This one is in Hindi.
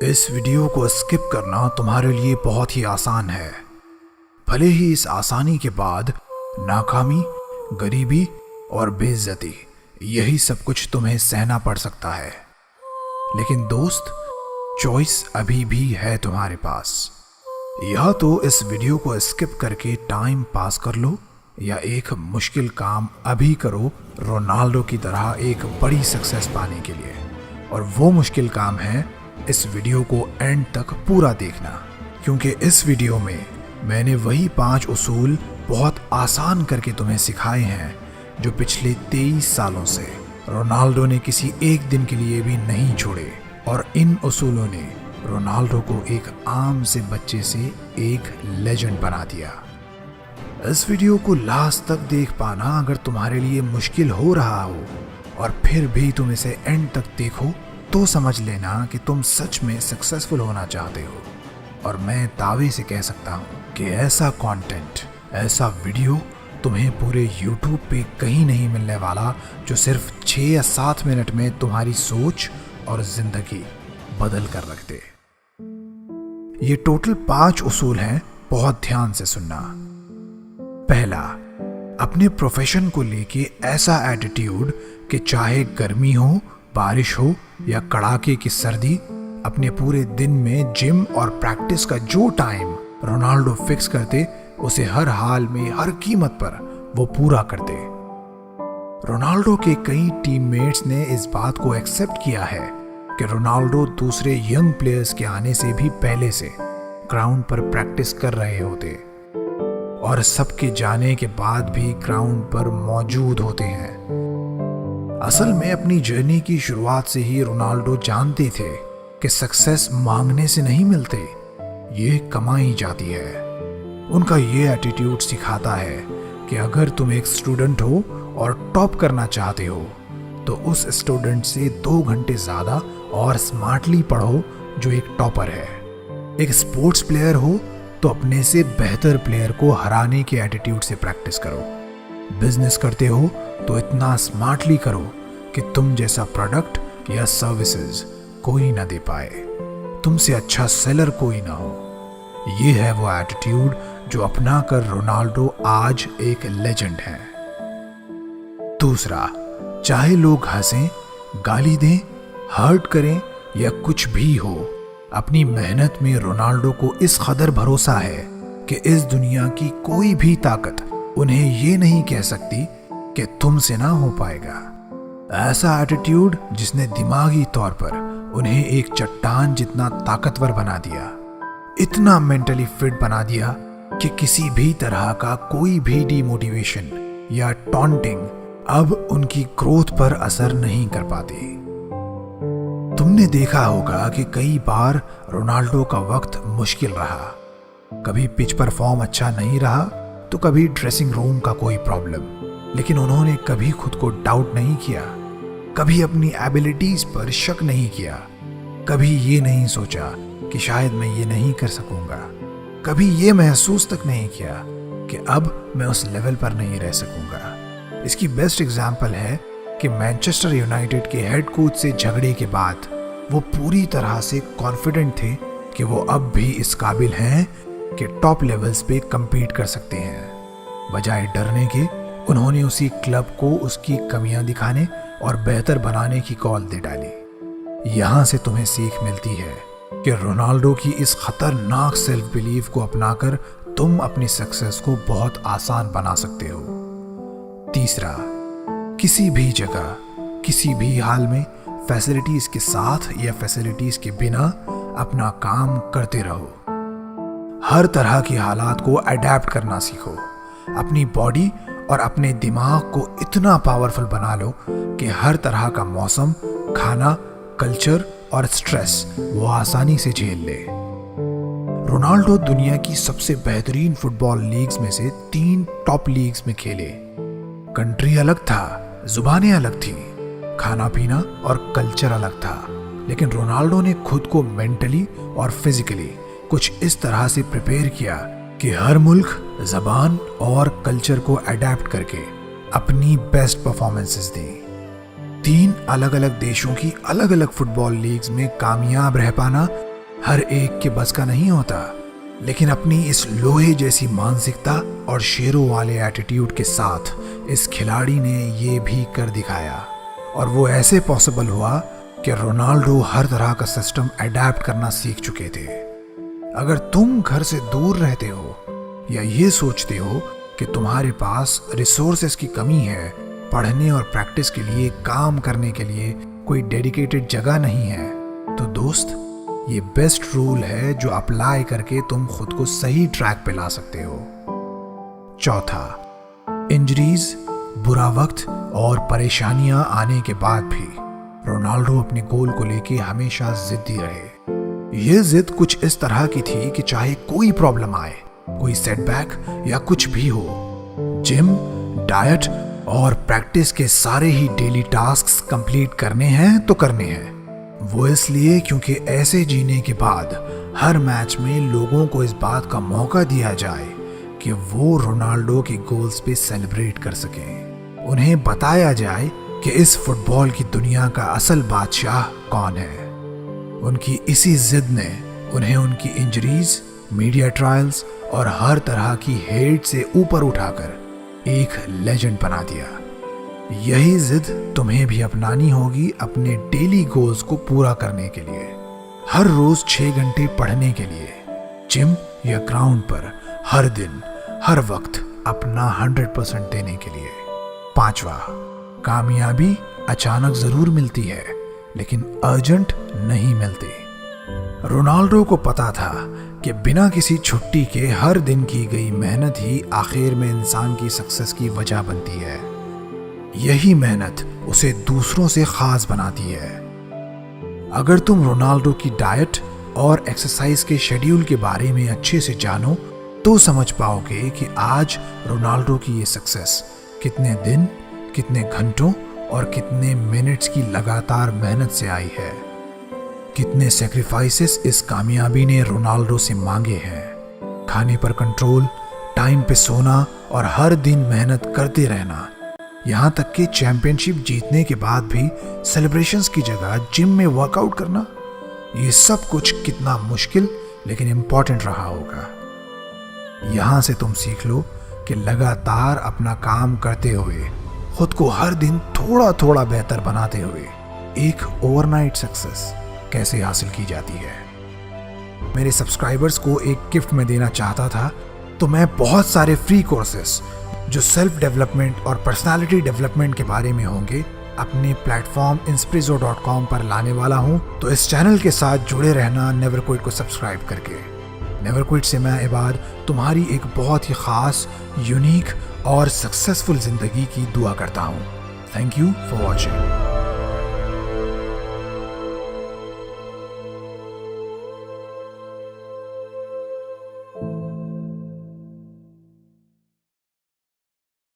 इस वीडियो को स्किप करना तुम्हारे लिए बहुत ही आसान है। भले ही इस आसानी के बाद नाकामी, गरीबी और बेइज्जती, यही सब कुछ तुम्हें सहना पड़ सकता है, लेकिन दोस्त, चॉइस अभी भी है तुम्हारे पास। या तो इस वीडियो को स्किप करके टाइम पास कर लो, या एक मुश्किल काम अभी करो रोनाल्डो की तरह एक बड़ी सक्सेस पाने के लिए। और वो मुश्किल काम है इस वीडियो को एंड तक पूरा देखना, क्योंकि इस वीडियो में मैंने वही 5 उसूल बहुत आसान करके तुम्हें सिखाए हैं जो पिछले 23 सालों से रोनाल्डो ने किसी एक दिन के लिए भी नहीं छोड़े। और इन उसूलों ने रोनाल्डो को एक आम से बच्चे से एक लेजेंड बना दिया। इस वीडियो को लास्ट तक देख पाना अगर तुम्हारे लिए मुश्किल हो रहा हो और फिर भी तुम इसे एंड तक देखो तो समझ लेना कि तुम सच में सक्सेसफुल होना चाहते हो। और मैं दावे से कह सकता हूँ कि ऐसा कंटेंट, ऐसा वीडियो तुम्हें पूरे YouTube पे कहीं नहीं मिलने वाला जो सिर्फ 6 या 7 मिनट में तुम्हारी सोच और जिंदगी बदल कर रख दे। ये टोटल 5 उसूल हैं, बहुत ध्यान से सुनना। पहला, अपने प्रोफेशन को लेके ऐसा एटीट्यूड कि चाहे गर्मी हो, बारिश हो या कड़ाके की सर्दी, अपने पूरे दिन में जिम और प्रैक्टिस का जो टाइम रोनाल्डो फिक्स करते उसे हर हाल में, हर कीमत पर वो पूरा करते। रोनाल्डो के कई टीममेट्स ने इस बात को एक्सेप्ट किया है कि रोनाल्डो दूसरे यंग प्लेयर्स के आने से भी पहले से ग्राउंड पर प्रैक्टिस कर रहे होते और सबके जाने के बाद भी ग्राउंड पर मौजूद होते हैं। असल में अपनी जर्नी की शुरुआत से ही रोनाल्डो जानते थे कि सक्सेस मांगने से नहीं मिलते, ये कमाई जाती है। उनका ये एटीट्यूड सिखाता है कि अगर तुम एक स्टूडेंट हो और टॉप करना चाहते हो तो उस स्टूडेंट से 2 घंटे ज़्यादा और स्मार्टली पढ़ो जो एक टॉपर है। एक स्पोर्ट्स प्लेयर हो तो अपने से बेहतर प्लेयर को हराने के एटीट्यूड से प्रैक्टिस करो। बिजनेस करते हो तो इतना स्मार्टली करो कि तुम जैसा प्रोडक्ट या सर्विसेज कोई ना दे पाए, तुमसे अच्छा सेलर कोई ना हो। ये है वो एटीट्यूड जो अपना कर रोनाल्डो आज एक लेजेंड है। दूसरा, चाहे लोग हंसें, गाली दें, हर्ट करें या कुछ भी हो, अपनी मेहनत में रोनाल्डो को इस कदर भरोसा है कि इस दुनिया की कोई भी ताकत उन्हें ये नहीं कह सकती कि तुमसे ना हो पाएगा। ऐसा एटीट्यूड जिसने दिमागी तौर पर उन्हें एक चट्टान जितना ताकतवर बना दिया, इतना मेंटली फिट बना दिया कि किसी भी तरह का कोई भी डिमोटिवेशन या टॉन्टिंग अब उनकी ग्रोथ पर असर नहीं कर पाती। तुमने देखा होगा कि कई बार रोनाल्डो का वक्त मुश्किल रहा, कभी पिच पर फॉर्म अच्छा नहीं रहा तो कभी ड्रेसिंग रूम का कोई प्रॉब्लम, लेकिन उन्होंने कभी खुद को डाउट नहीं किया, कभी अपनी एबिलिटीज पर शक नहीं किया, कभी ये नहीं सोचा कि शायद मैं ये नहीं कर सकूंगा, कभी ये महसूस तक नहीं किया कि अब मैं उस लेवल पर नहीं रह सकूंगा। इसकी बेस्ट एग्जाम्पल है कि मैनचेस्टर यूनाइटेड के हेड कोच से झगड़े के बाद वो पूरी तरह से कॉन्फिडेंट थे कि वो अब भी इस काबिल हैं कि टॉप लेवल्स पे compete कर सकते हैं। बजाय डरने के उन्होंने उसी क्लब को उसकी कमियां दिखाने और बेहतर बनाने की कॉल दे डाली। यहाँ से तुम्हें सीख मिलती है कि रोनाल्डो की इस खतरनाक सेल्फ बिलीफ को अपनाकर तुम अपनी सक्सेस को बहुत आसान बना सकते हो। तीसरा, किसी भी जगह, किसी भी हाल में फैसिलिटीज के साथ या फैसिलिटीज के बिना अपना काम करते रहो। हर तरह की हालात को अडेप्ट करना सीखो। अपनी बॉडी और अपने दिमाग को इतना पावरफुल बना लो कि हर तरह का मौसम, खाना, कल्चर और स्ट्रेस वो आसानी से झेल ले। रोनाल्डो दुनिया की सबसे बेहतरीन फुटबॉल लीग्स में से 3 टॉप लीग्स में खेले। कंट्री अलग था, जुबानें अलग थी, खाना पीना और कल्चर अलग था, लेकिन रोनाल्डो ने खुद को मेंटली और फिजिकली कुछ इस तरह से प्रिपेयर किया कि हर मुल्क, जबान और कल्चर को अडेप्ट करके अपनी बेस्ट परफॉर्मेंसेस दी। 3 अलग अलग देशों की अलग अलग फुटबॉल लीग्स में कामयाब रह पाना हर एक के बस का नहीं होता, लेकिन अपनी इस लोहे जैसी मानसिकता और शेरों वाले एटीट्यूड के साथ इस खिलाड़ी ने ये भी कर दिखाया। और वो ऐसे पॉसिबल हुआ कि रोनाल्डो हर तरह का सिस्टम अडेप्ट करना सीख चुके थे। अगर तुम घर से दूर रहते हो या ये सोचते हो कि तुम्हारे पास रिसोर्सेस की कमी है, पढ़ने और प्रैक्टिस के लिए, काम करने के लिए कोई डेडिकेटेड जगह नहीं है, तो दोस्त ये बेस्ट रूल है जो अप्लाई करके तुम खुद को सही ट्रैक पे ला सकते हो। चौथा, इंजरीज, बुरा वक्त और परेशानियां आने के बाद भी रोनाल्डो अपने गोल को लेके हमेशा जिद्दी रहे। ये जिद कुछ इस तरह की थी कि चाहे कोई प्रॉब्लम आए, कोई सेटबैक या कुछ भी हो, जिम, डाइट और प्रैक्टिस के सारे ही डेली टास्क्स कंप्लीट करने हैं तो करने हैं। वो इसलिए क्योंकि ऐसे जीने के बाद हर मैच में लोगों को इस बात का मौका दिया जाए कि वो रोनाल्डो के गोल्स पे सेलिब्रेट कर सकें। उन्हें बताया जाए कि इस फुटबॉल की दुनिया का असल बादशाह कौन है। उनकी इसी जिद ने उन्हें उनकी इंजरीज, मीडिया ट्रायल्स और हर तरह की हेट से ऊपर उठाकर एक लेजेंड बना दिया। यही जिद तुम्हें भी अपनानी होगी अपने डेली गोल्स को पूरा करने के लिए। हर रोज 6 घंटे पढ़ने के लिए, जिम या ग्राउंड पर हर दिन, हर वक्त अपना 100% देने के लिए। पांचवा, कामयाबी अचानक जरूर मिलती है, लेकिन अर्जेंट नहीं मिलती। रोनाल्डो को पता था कि बिना किसी छुट्टी के हर दिन की गई मेहनत ही आखिर में इंसान की सक्सेस की वजह बनती है। यही मेहनत उसे दूसरों से खास बनाती है। अगर तुम रोनाल्डो की डाइट और एक्सरसाइज के शेड्यूल के बारे में अच्छे से जानो तो समझ पाओगे कि आज रोनाल्डो की ये सक्सेस कितने दिन, कितने घंटों और कितने मिनट्स की लगातार मेहनत से आई है। कितने सैक्रिफाइसेस इस कामयाबी ने रोनाल्डो से मांगे हैं। खाने पर कंट्रोल, टाइम पे सोना और हर दिन मेहनत करते रहना, यहाँ तक कि चैंपियनशिप जीतने के बाद भी सेलिब्रेशंस की जगह जिम में वर्कआउट करना। ये सब कुछ कितना मुश्किल लेकिन इम्पॉर्टेंट रहा होगा। यहाँ से तुम सीख लो कि लगातार अपना काम करते हुए, खुद को हर दिन थोड़ा थोड़ा बेहतर बनाते हुए एक ओवरनाइट सक्सेस कैसे हासिल की जाती है। मेरे सब्सक्राइबर्स को एक गिफ्ट में देना चाहता था, तो मैं बहुत सारे फ्री कोर्सेस जो सेल्फ डेवलपमेंट और पर्सनालिटी डेवलपमेंट के बारे में होंगे अपने प्लेटफॉर्म inspirizo.com पर लाने वाला हूं। तो इस चैनल के साथ जुड़े रहना नेवर क्विट को सब्सक्राइब करके। नेवर क्विट से मैं इबाद तुम्हारी एक बहुत ही खास, यूनिक और सक्सेसफुल जिंदगी की दुआ करता हूं। Thank you for watching.